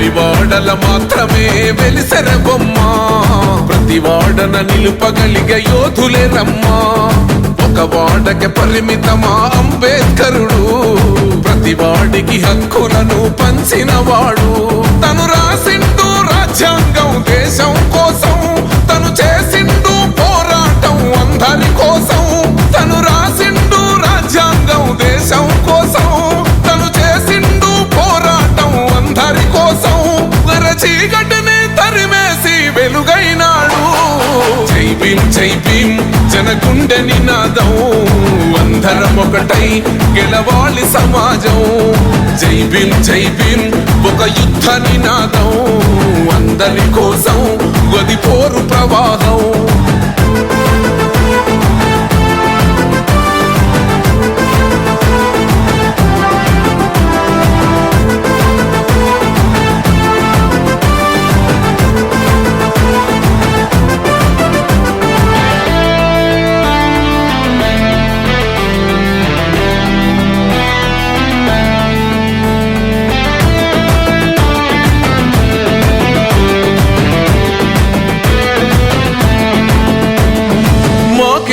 వెలివాడల మాత్రమే వెలిసెర బొమ్మ ప్రతి వాడన నిలుపగలిగే యోధులే రమ్మా ఒక వాడకి పరిమితమా అంబేద్కరుడు ప్రతి వాడికి హక్కులను పంచిన వాడు తను రాసిండు రాజ్యాంగం దేశం కోసం తను చేసిండు పోరాటం అందరి కోసం తను రాసిండు రాజ్యాంగం దేశం కోసం తను చేసిండు పోరాటం అందరి కోసం చీకటిని తరిమేసి వెలుగైనాడు జై భీమ్ జై భీమ్ జనగుండె నినాదం అందరం ఒకటై గెలవాలి సమాజం జై భీమ్ జై భీమ్ ఒక యుద్ధ నినాదం అందరి కోసం గది పోరు ప్రవాహం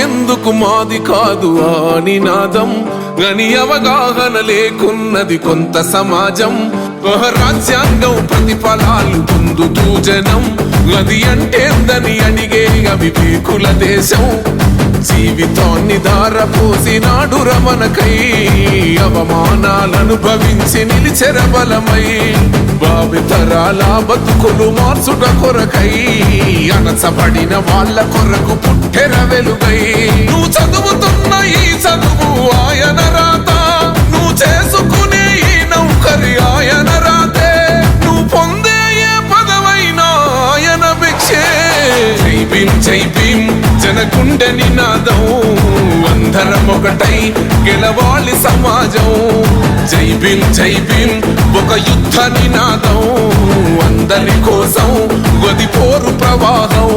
ఎందుకు మాది కాదు ఆ నినాదం గని అవగాహన లేకున్నది కొంత సమాజం రాజ్యాంగం ప్రతిఫలాలు పొందుతూ జనం అది అంటేందని అడిగే అవివేకుల దేశం జీవితాన్ని ధారపోసినాడు రమణకై అవమానాలను భవించి నిలిచెర బలమై భావితరాల బతుకులు మార్చుట కొరకై అనసబడిన వాళ్ళ కొరకు పుట్టెర వెలుగై నువ్వు చదువుతున్న ఈ చదువు ఆయన రాత నువ్వు చేసుకునే ఈ నౌకరి ఆయన రాతే నువ్వు పొందే ఏ పదవైనా ఆయన భిక్షే జై భీమ్ జై భీమ్ జనగుండె నినాదం అందరం ఒకటై గెలవాలి సమాజం జై భీమ్ జై భీమ్ ఒక యుద్ధ నినాదం అందరి కోసం గది పోరు ప్రవాహం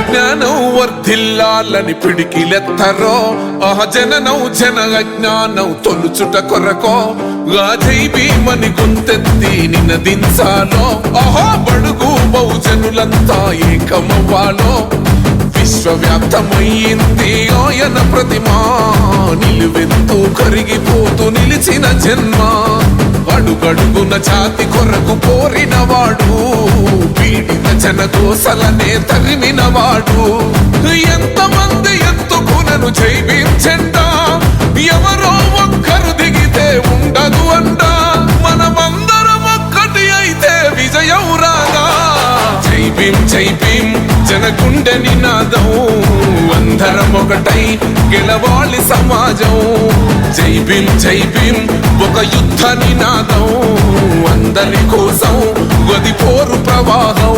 జ్ఞానం వర్ధిల్లాలని పిడికిలెత్తరో జననం జన అజ్ఞానం తొలుచుట కొరకో జై భీమని గొంతెత్తి నినదించాలో బడుగు బహుజనులంతా ఏకమవ్వాలో విశ్వవ్యాప్తమయ్యింది ఆయన ప్రతిమా నిలువెత్తు కరిగిపోతూ నిలిచిన జన్మ అడుగడుగున జాతి కొరకు పోరినవాడు పీడిత జనగోసలనే తరిమినవాడు ఎంతమంది ఎత్తుకునను జై భీమ్ జెండా ఎవరో ఒక్కరు దిగితే ఉండదు అంట మనమందరం ఒక్కటి అయితే విజయం రాగా జై భీమ్ జై భీమ్ జనగుండె నినాదం అందరం ఒకటై గెలవాలి సమాజం జై భీమ్ జై భీమ్ ఒక యుద్ధ నినాదం అందరి కోసం గది పోరు ప్రవాహం